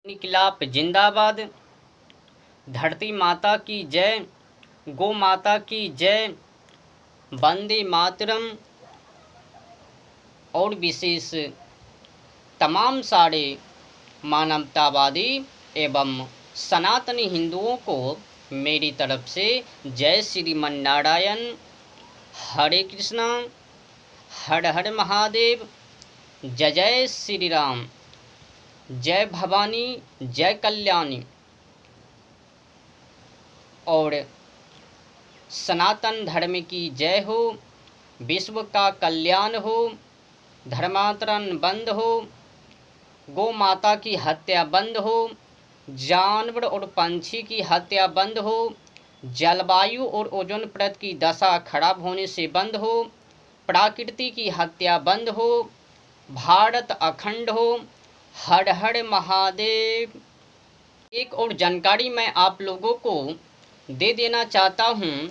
इनकलाब जिंदाबाद। धरती माता की जय, गौ माता की जय, वंदे मातरम। और विशेष तमाम सारे मानवतावादी एवं सनातनी हिंदुओं को मेरी तरफ से जय श्रीमन नारायण। हरे कृष्णा, हर हर महादेव, जय जय श्री राम, जय भवानी, जय कल्याणी। और सनातन धर्म की जय हो, विश्व का कल्याण हो, धर्मांतरण बंद हो, गौ माता की हत्या बंद हो, जानवर और पंछी की हत्या बंद हो, जलवायु और ओजोन परत की दशा खराब होने से बंद हो, प्रकृति की हत्या बंद हो, भारत अखंड हो। हर हर महादेव। एक और जानकारी मैं आप लोगों को दे देना चाहता हूँ।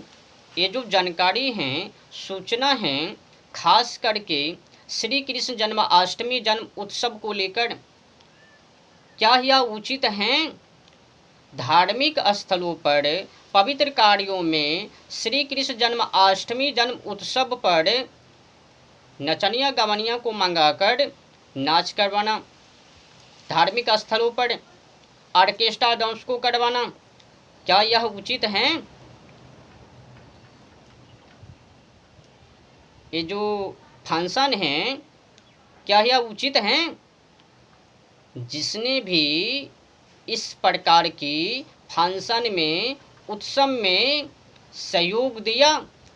ये जो जानकारी हैं, सूचना हैं, खास करके श्री कृष्ण जन्माष्टमी जन्म उत्सव को लेकर क्या यह उचित हैं? धार्मिक स्थलों पर पवित्र कार्यों में श्री कृष्ण जन्माष्टमी जन्म उत्सव पर नचनिया गवनिया को मंगाकर नाच करवाना, धार्मिक स्थलों पर ऑर्केस्ट्रा डांस को करवाना, क्या यह उचित है? ये जो फंक्शन हैं, क्या यह उचित हैं? जिसने भी इस प्रकार की फंक्शन में, उत्सव में सहयोग दिया,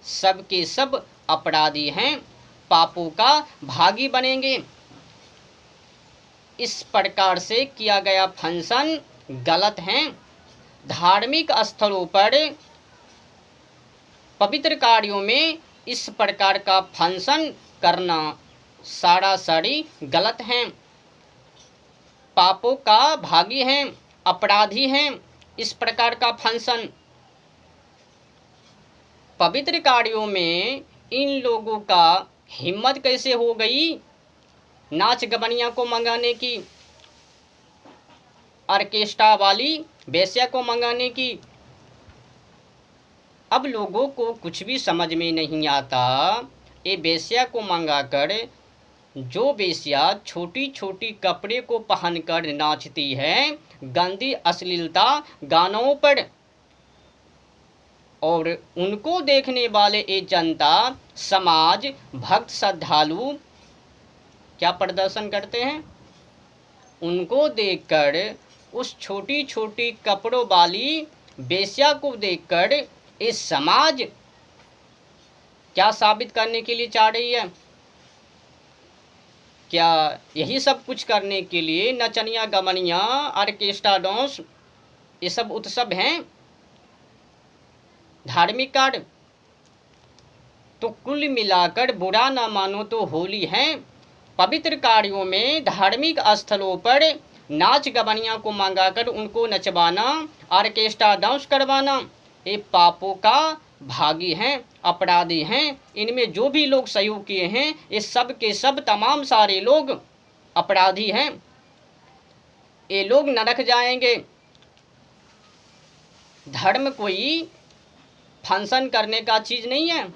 सब के सब अपराधी हैं, पापों का भागी बनेंगे। इस प्रकार से किया गया फंक्शन गलत है। धार्मिक स्थलों पर पवित्र कार्यों में इस प्रकार का फंक्शन करना सारासारी गलत है, पापों का भागी हैं, अपराधी हैं। इस प्रकार का फंक्शन पवित्र कार्यों में इन लोगों का हिम्मत कैसे हो गई नाच गवनिया को मंगाने की, ऑर्केस्ट्रा वाली बेस्या को मंगाने की। अब लोगों को कुछ भी समझ में नहीं आता। ये बेस्या को मंगाकर, जो बेस्या छोटी छोटी कपड़े को पहनकर नाचती है गंदी अश्लीलता गानों पर, और उनको देखने वाले ये जनता समाज भक्त श्रद्धालु क्या प्रदर्शन करते हैं? उनको देखकर, उस छोटी छोटी कपड़ों वाली बेस्या को देखकर इस समाज क्या साबित करने के लिए चाह रही है? क्या यही सब कुछ करने के लिए नचनिया गवनिया, ऑर्केस्ट्रा डांस, ये सब उत्सव हैं, धार्मिक कार्य? तो कुल मिलाकर बुरा ना मानो तो होली है। पवित्र कार्यों में, धार्मिक स्थलों पर नाच गवनिया को मंगाकर उनको नचवाना, ऑर्केस्ट्रा डांस करवाना, ये पापों का भागी हैं, अपराधी हैं। इनमें जो भी लोग सहयोग किए हैं, ये सब के सब तमाम सारे लोग अपराधी हैं। ये लोग नरक जाएंगे। धर्म कोई फंक्शन करने का चीज़ नहीं है,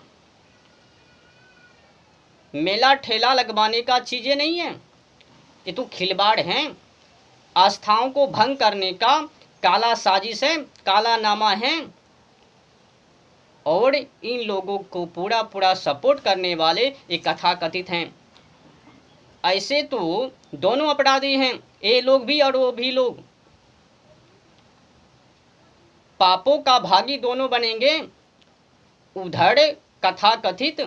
मेला ठेला लगवाने का चीज़ें नहीं है। ये तो खिलवाड़ हैं, आस्थाओं को भंग करने का काला साजिश है, काला नामा है। और इन लोगों को पूरा पूरा सपोर्ट करने वाले ये कथाकथित हैं। ऐसे तो दोनों अपराधी हैं, ये लोग भी और वो भी लोग। पापों का भागी दोनों बनेंगे। उधर कथाकथित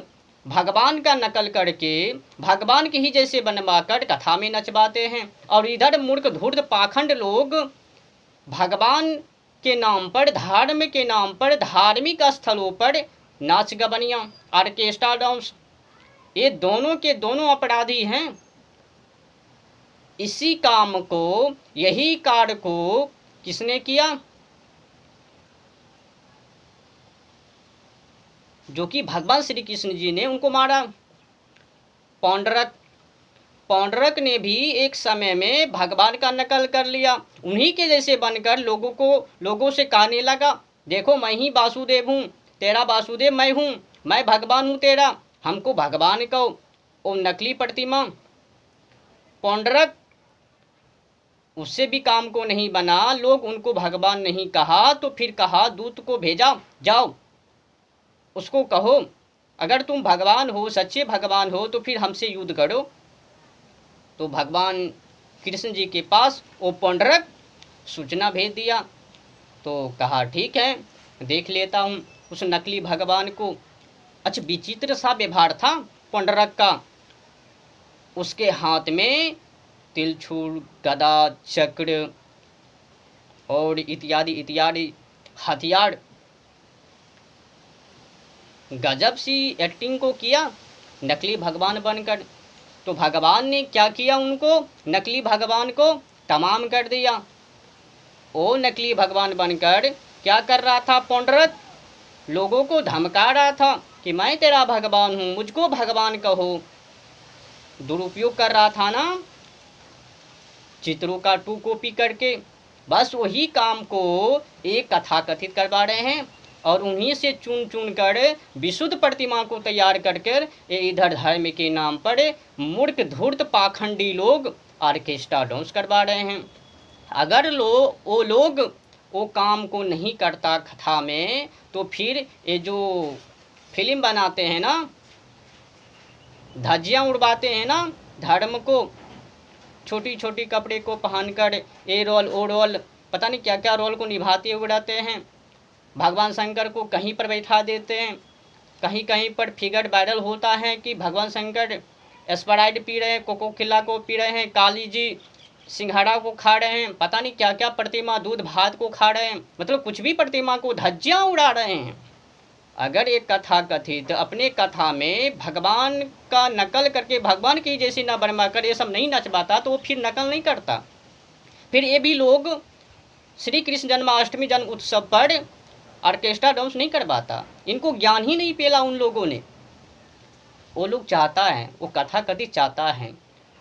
भगवान का नकल करके भगवान के ही जैसे बनवाकर कथा में नचवाते हैं, और इधर मूर्ख धूर्त पाखंड लोग भगवान के नाम पर, धर्म के नाम पर, धार्मिक स्थलों पर नाच गवनिया, ऑर्केस्ट्रा डांस, ये दोनों के दोनों अपराधी हैं। इसी काम को, यही कार्य को किसने किया? जो कि भगवान श्री कृष्ण जी ने उनको मारा। पौंडरक पौंड्रक ने भी एक समय में भगवान का नकल कर लिया, उन्हीं के जैसे बनकर लोगों से कहने लगा, देखो मैं ही वासुदेव हूँ, तेरा वासुदेव मैं हूँ, मैं भगवान हूँ तेरा, हमको भगवान कहो। वो नकली प्रतिमा पौंड्रक उससे भी काम को नहीं बना, लोग उनको भगवान नहीं कहा तो फिर कहा दूत को भेजा, जाओ उसको कहो अगर तुम भगवान हो, सच्चे भगवान हो तो फिर हमसे युद्ध करो। तो भगवान कृष्ण जी के पास वो पौंड्रक सूचना भेज दिया। तो कहा ठीक है, देख लेता हूँ उस नकली भगवान को। अच्छा, विचित्र सा व्यवहार था पौंड्रक का। उसके हाथ में तिलछूल, गदा, चक्र और इत्यादि इत्यादि हथियार। गजब सी एक्टिंग को किया नकली भगवान बनकर। तो भगवान ने क्या किया, उनको नकली भगवान को तमाम कर दिया। वो नकली भगवान बनकर क्या कर रहा था पौंड्रक, लोगों को धमका रहा था कि मैं तेरा भगवान हूँ, मुझको भगवान कहो। दुरुपयोग कर रहा था ना चित्रों का टू कॉपी करके। बस वही काम को एक कथा कथित करवा रहे हैं और उन्हीं से चुन चुन कर विशुद्ध प्रतिमा को तैयार कर कर इधर धर्म के नाम पर मूर्ख धूर्त पाखंडी लोग ऑर्केस्ट्रा डांस करवा रहे हैं। अगर वो लोग वो काम को नहीं करता कथा में, तो फिर ये जो फिल्म बनाते हैं ना, धज्जियाँ उड़वाते हैं ना धर्म को, छोटी छोटी कपड़े को पहनकर ये रोल वो रोल, पता नहीं क्या क्या रोल को निभाते हुए रहते हैं। भगवान शंकर को कहीं पर बैठा देते हैं, कहीं कहीं पर फिगर वायरल होता है कि भगवान शंकर स्प्राइट पी रहे हैं, कोको कोला को पी रहे हैं, काली जी सिंघाड़ा को खा रहे हैं, पता नहीं क्या क्या प्रतिमा दूध भात को खा रहे हैं, मतलब कुछ भी प्रतिमा को धज्जियाँ उड़ा रहे हैं। अगर एक कथा कथित अपने कथा में भगवान का नकल करके भगवान की जैसी न बनवा कर ये सब नहीं नचवाता, तो वो फिर नकल नहीं करता। फिर ये भी लोग श्री कृष्ण जन्माष्टमी जन्म उत्सव पर ऑर्केस्ट्रा डांस नहीं करवाता। इनको ज्ञान ही नहीं पेला उन लोगों ने। वो लोग चाहता है, वो कथा कथित चाहता है,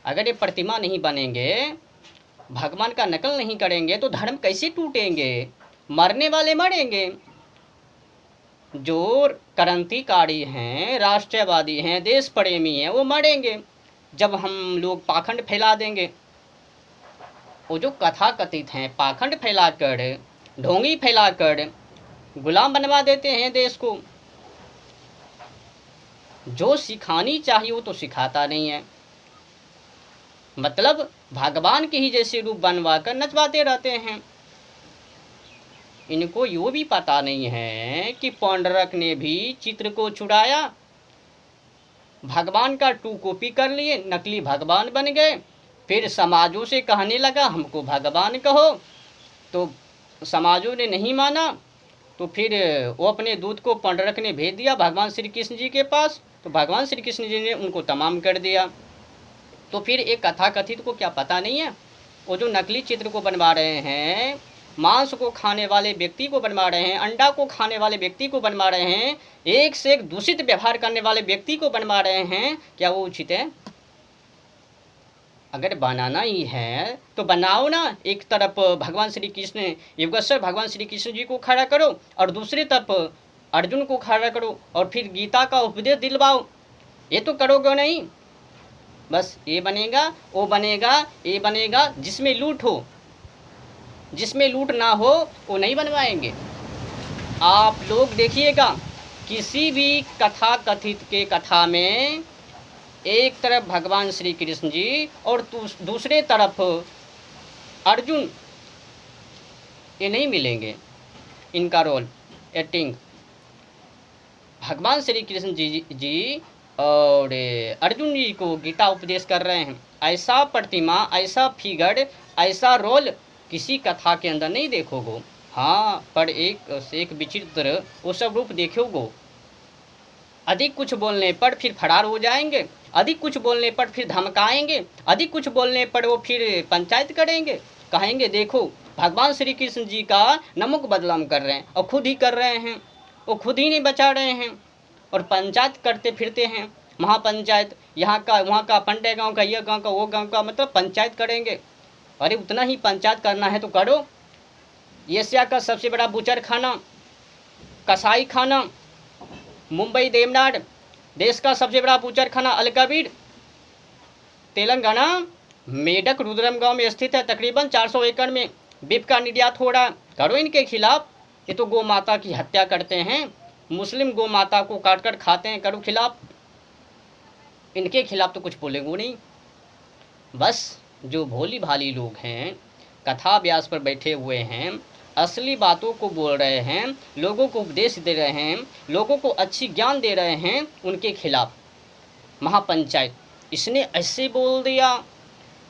अगर ये प्रतिमा नहीं बनेंगे, भगवान का नकल नहीं करेंगे तो धर्म कैसे टूटेंगे, मरने वाले मरेंगे। जो क्रांतिकारी हैं, राष्ट्रवादी हैं, देश प्रेमी हैं, वो मरेंगे जब हम लोग पाखंड फैला देंगे। वो जो कथा कथित हैं पाखंड फैलाकर, ढोंगी फैलाकर गुलाम बनवा देते हैं देश को। जो सिखानी चाहिए वो तो सिखाता नहीं है, मतलब भगवान के ही जैसे रूप बनवा कर नचवाते रहते हैं। इनको यो भी पता नहीं है कि पौंड्रक ने भी चित्र को छुड़ाया, भगवान का टू कॉपी कर लिए, नकली भगवान बन गए, फिर समाजों से कहने लगा हमको भगवान कहो। तो समाजों ने नहीं माना, तो फिर वो अपने दूत को पौंड्रक ने भेज दिया भगवान श्री कृष्ण जी के पास। तो भगवान श्री कृष्ण जी ने उनको तमाम कर दिया। तो फिर एक कथा कथित को क्या पता नहीं है, वो जो नकली चित्र को बनवा रहे हैं, मांस को खाने वाले व्यक्ति को बनवा रहे हैं, अंडा को खाने वाले व्यक्ति को बनवा रहे हैं, एक से एक दूषित व्यवहार करने वाले व्यक्ति को बनवा रहे हैं, क्या वो उचित है? अगर बनाना ही है तो बनाओ ना। एक तरफ भगवान श्री कृष्ण योगेश्वर भगवान श्री कृष्ण जी को खड़ा करो और दूसरी तरफ अर्जुन को खड़ा करो और फिर गीता का उपदेश दिलवाओ। ये तो करोगे नहीं, बस ये बनेगा वो बनेगा, ये बनेगा। जिसमें लूट हो, जिसमें लूट ना हो वो नहीं बनवाएंगे। आप लोग देखिएगा, किसी भी कथा कथित के कथा में एक तरफ भगवान श्री कृष्ण जी और दूसरे तरफ अर्जुन, ये नहीं मिलेंगे। इनका रोल एक्टिंग भगवान श्री कृष्ण जी और अर्जुन जी को गीता उपदेश कर रहे हैं। ऐसा प्रतिमा, ऐसा फिगर, ऐसा रोल किसी कथा के अंदर नहीं देखोगे। हाँ, पर एक से एक विचित्र वो सब रूप देखोगे। अधिक कुछ बोलने पर फिर फरार हो जाएंगे, अधिक कुछ बोलने पर फिर धमकाएंगे, अधिक कुछ बोलने पर वो फिर पंचायत करेंगे, कहेंगे देखो भगवान श्री कृष्ण जी का नमक बदनाम कर रहे हैं, और खुद ही कर रहे हैं, वो खुद ही नहीं बचा रहे हैं और पंचायत करते फिरते हैं, महापंचायत। यहाँ का वहाँ का, पंडे गांव का, ये गांव का, वो गांव का, मतलब पंचायत करेंगे। अरे उतना ही पंचायत करना है तो करो। एशिया का सबसे बड़ा बुचर खाना, कसाई खाना मुंबई देवनाड, देश का सबसे बड़ा बुचर खाना अलकाबीर तेलंगाना मेडक रुद्रम गांव में स्थित है। तकरीबन 400 एकड़ में बीफ का निर्यात हो रहा है। करो इनके खिलाफ। ये तो गौ माता की हत्या करते हैं, मुस्लिम गौ माता को काट कर खाते हैं। करो खिलाफ। इनके खिलाफ तो कुछ बोलेंगे नहीं। बस जो भोली भाली लोग हैं, कथा व्यास पर बैठे हुए हैं, असली बातों को बोल रहे हैं, लोगों को उपदेश दे रहे हैं, लोगों को अच्छी ज्ञान दे रहे हैं, उनके खिलाफ महापंचायत। इसने ऐसे बोल दिया,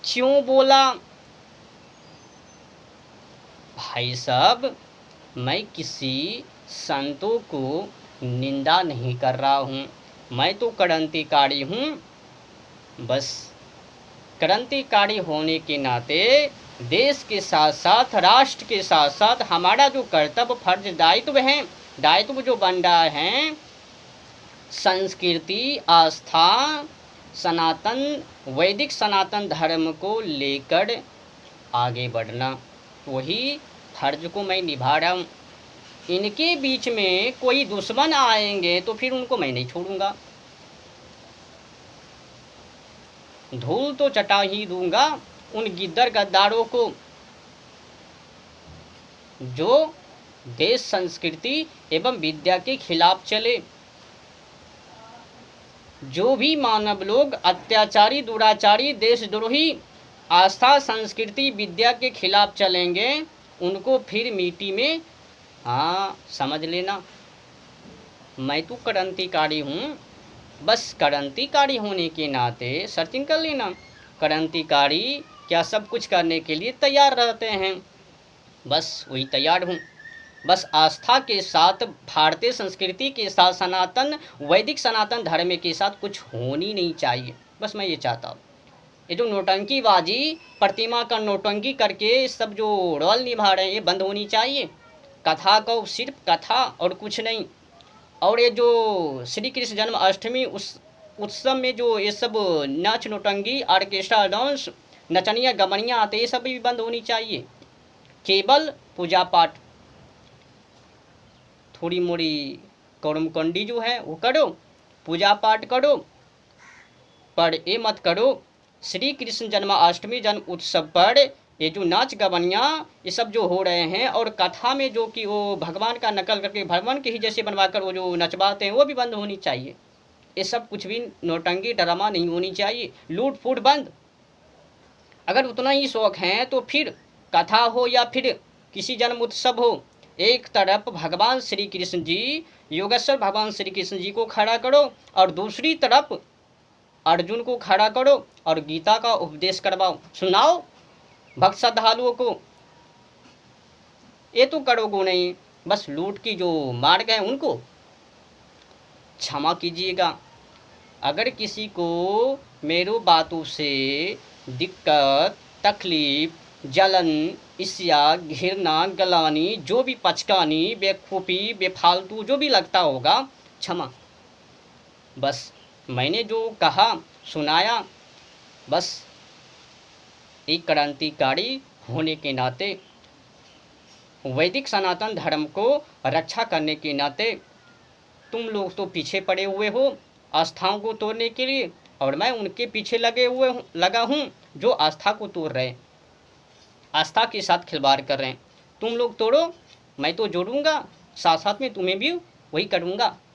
क्यों बोला? भाई साहब, मैं किसी संतों को निंदा नहीं कर रहा हूँ, मैं तो क्रांतिकारी हूँ। बस क्रांतिकारी होने के नाते देश के साथ साथ, राष्ट्र के साथ साथ हमारा जो कर्तव्य, फर्ज, दायित्व जो बन रहा है, संस्कृति, आस्था, सनातन, वैदिक सनातन धर्म को लेकर आगे बढ़ना, वही फर्ज को मैं निभा रहा हूँ। इनके बीच में कोई दुश्मन आएंगे तो फिर उनको मैं नहीं छोड़ूंगा, धूल तो चटा ही दूंगा उन गिद्दर गद्दारों को जो देश, संस्कृति एवं विद्या के खिलाफ चले। जो भी मानव लोग अत्याचारी, दुराचारी, देशद्रोही, आस्था, संस्कृति, विद्या के खिलाफ चलेंगे, उनको फिर मिट्टी में समझ लेना। मैं तो क्रांतिकारी हूँ। बस क्रांतिकारी होने के नाते सर्चिंग कर लेना। क्रांतिकारी क्या सब कुछ करने के लिए तैयार रहते हैं। बस वही तैयार हूँ। बस आस्था के साथ, भारतीय संस्कृति के साथ, सनातन, वैदिक सनातन धर्म के साथ कुछ होनी नहीं चाहिए। बस मैं ये चाहता हूँ। ये जो नौटंकीबाजी, प्रतिमा का नौटंकी करके सब जो रोल निभा रहे हैं, ये बंद होनी चाहिए। कथा को सिर्फ कथा और कुछ नहीं। और ये जो श्री कृष्ण जन्माष्टमी उस उत्सव में जो ये सब नाच, नौटंकी, ऑर्केस्ट्रा, डांस, नचनिया, गमनियाँ आते, ये सब भी बंद होनी चाहिए। केवल पूजा पाठ, थोड़ी मोड़ी कर्मकांडी जो है वो करो, पूजा पाठ करो, पर ये मत करो श्री कृष्ण जन्माष्टमी जन्म उत्सव पर ये जो नाच गवनियाँ ये सब जो हो रहे हैं, और कथा में जो कि वो भगवान का नकल करके भगवान के ही जैसे बनवाकर वो जो नचवाते हैं, वो भी बंद होनी चाहिए। ये सब कुछ भी नौटंकी ड्रामा नहीं होनी चाहिए। लूट फूट बंद। अगर उतना ही शौक है तो फिर कथा हो या फिर किसी जन्म उत्सव हो, एक तरफ भगवान श्री कृष्ण जी, योगेश्वर भगवान श्री कृष्ण जी को खड़ा करो, और दूसरी तरफ अर्जुन को खड़ा करो और गीता का उपदेश करवाओ, सुनाओ भक्त श्रद्धालुओं को। ये तो करोगे नहीं। बस लूट की जो मार्ग है उनको क्षमा कीजिएगा। अगर किसी को मेरी बातों से दिक्कत, तकलीफ, जलन, ईर्ष्या, घृणा, गलानी, जो भी पचकानी, बेवकूफ़ी, बेफालतू जो भी लगता होगा, क्षमा। बस मैंने जो कहा, सुनाया, बस एक क्रांतिकारी होने के नाते, वैदिक सनातन धर्म को रक्षा करने के नाते, तुम लोग तो पीछे पड़े हुए हो आस्थाओं को तोड़ने के लिए, और मैं उनके पीछे लगा हूँ जो आस्था को तोड़ रहे हैं, आस्था के साथ खिलवाड़ कर रहे हैं। तुम लोग तोड़ो, मैं तो जोड़ूंगा, साथ साथ में तुम्हें भी वही करूँगा।